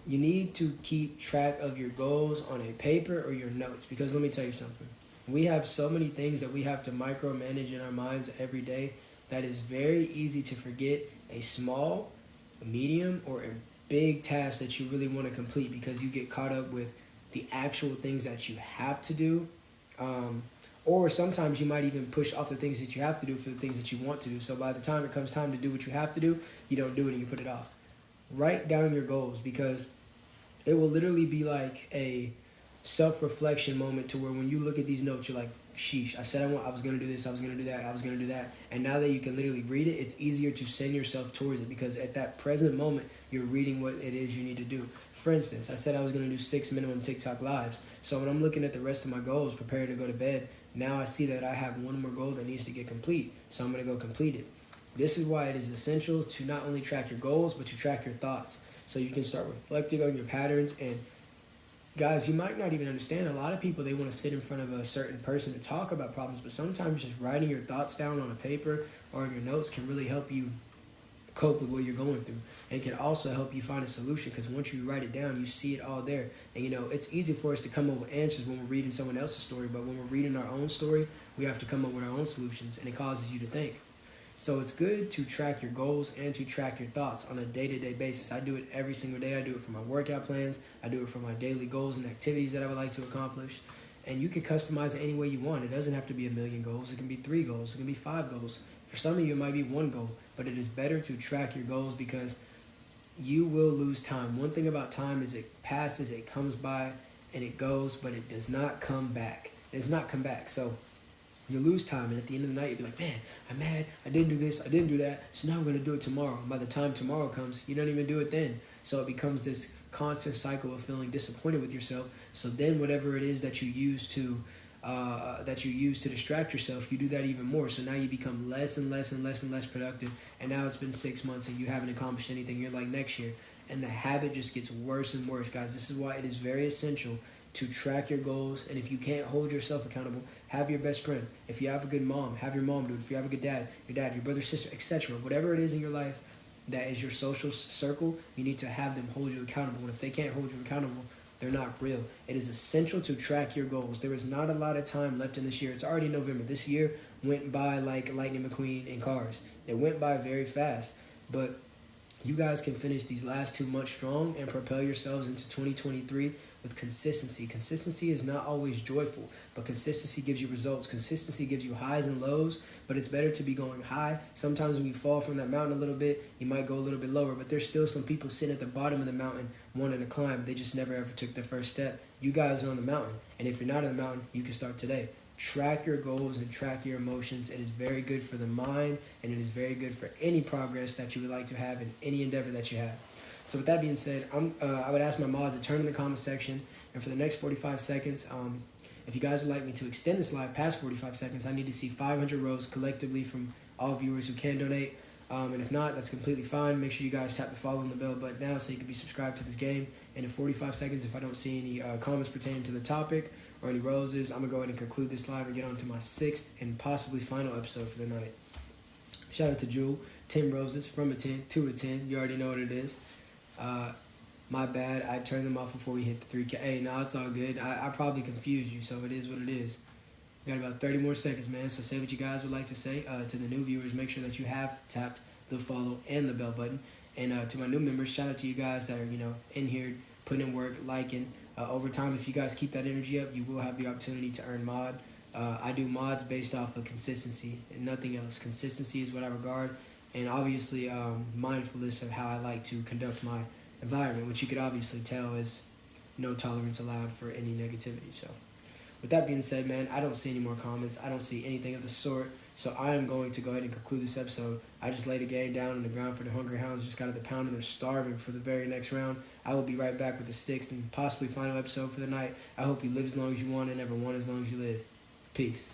You need to keep track of your goals on a paper or your notes, because let me tell you something. We have so many things that we have to micromanage in our minds every day that is very easy to forget a small, a medium, or a big task that you really want to complete because you get caught up with the actual things that you have to do. Um, or sometimes you might even push off the things that you have to do for the things that you want to do. So by the time it comes time to do what you have to do, you don't do it and you put it off. Write down your goals, because it will literally be like a self-reflection moment to where when you look at these notes, you're like, sheesh, I said I was going to do this, I was going to do that, I was going to do that. And now that you can literally read it, it's easier to send yourself towards it, because at that present moment, you're reading what it is you need to do. For instance, I said I was going to do 6 minimum TikTok lives. So when I'm looking at the rest of my goals, preparing to go to bed, now I see that I have one more goal that needs to get complete. So I'm going to go complete it. This is why it is essential to not only track your goals, but to track your thoughts. So you can start reflecting on your patterns. And guys, you might not even understand. A lot of people, they want to sit in front of a certain person to talk about problems, but sometimes just writing your thoughts down on a paper or in your notes can really help you cope with what you're going through, and can also help you find a solution, because once you write it down, you see it all there. And it's easy for us to come up with answers when we're reading someone else's story, but when we're reading our own story, we have to come up with our own solutions, and it causes you to think. So it's good to track your goals and to track your thoughts on a day-to-day basis. I do it every single day. I do it for my workout plans. I do it for my daily goals and activities that I would like to accomplish. And you can customize it any way you want. It doesn't have to be 1,000,000 goals. It can be 3 goals. It can be 5 goals. For some of you, it might be 1 goal. But it is better to track your goals, because you will lose time. One thing about time is it passes, it comes by, and it goes, but it does not come back. It does not come back. So you lose time, and at the end of the night, you'll be like, man, I'm mad, I didn't do this, I didn't do that, so now I'm going to do it tomorrow. And by the time tomorrow comes, you don't even do it then. So it becomes this constant cycle of feeling disappointed with yourself. So then whatever it is that you use to distract yourself, you do that even more. So now you become less and less and less and less productive, and now it's been 6 months and you haven't accomplished anything. You're like, next year. And the habit just gets worse and worse, guys. This is why it is very essential to track your goals. And if you can't hold yourself accountable, have your best friend. If you have a good mom, have your mom do it. If you have a good dad, your brother, sister, etc. Whatever it is in your life that is your social circle, you need to have them hold you accountable. And if they can't hold you accountable, they're not real. It is essential to track your goals. There is not a lot of time left in this year. It's already November. This year went by like Lightning McQueen in Cars. It went by very fast. But you guys can finish these last 2 months strong and propel yourselves into 2023 with consistency. Consistency is not always joyful, but consistency gives you results. Consistency gives you highs and lows, but it's better to be going high. Sometimes when you fall from that mountain a little bit, you might go a little bit lower, but there's still some people sitting at the bottom of the mountain wanting to climb. They just never ever took their first step. You guys are on the mountain, and if you're not on the mountain, you can start today. Track your goals and track your emotions. It is very good for the mind, and it is very good for any progress that you would like to have in any endeavor that you have. So with that being said, I would ask my mods to turn in the comment section, and for the next 45 seconds, if you guys would like me to extend this live past 45 seconds, I need to see 500 rows collectively from all viewers who can donate. And if not, that's completely fine. Make sure you guys tap the follow and the bell button now so you can be subscribed to this game. And in 45 seconds, if I don't see any comments pertaining to the topic or any roses, I'm going to go ahead and conclude this live and get on to my 6th and possibly final episode for the night. Shout out to Jewel. 10 roses from a 10 to a 10. You already know what it is. My bad. I turned them off before we hit the 3K. Hey, no, it's all good. I probably confused you, so it is what it is. We got about 30 more seconds, man. So say what you guys would like to say. To the new viewers, make sure that you have tapped the follow and the bell button. And to my new members, shout out to you guys that are, in here, putting in work, liking. Over time, if you guys keep that energy up, you will have the opportunity to earn mod. I do mods based off of consistency and nothing else. Consistency is what I regard. And obviously, mindfulness of how I like to conduct my environment, which you could obviously tell is no tolerance allowed for any negativity. So with that being said, man, I don't see any more comments. I don't see anything of the sort. So I am going to go ahead and conclude this episode. I just laid a game down on the ground for the Hungry Hounds. Just got at the pound and they're starving for the very next round. I will be right back with the 6th and possibly final episode for the night. I hope you live as long as you want and never want as long as you live. Peace.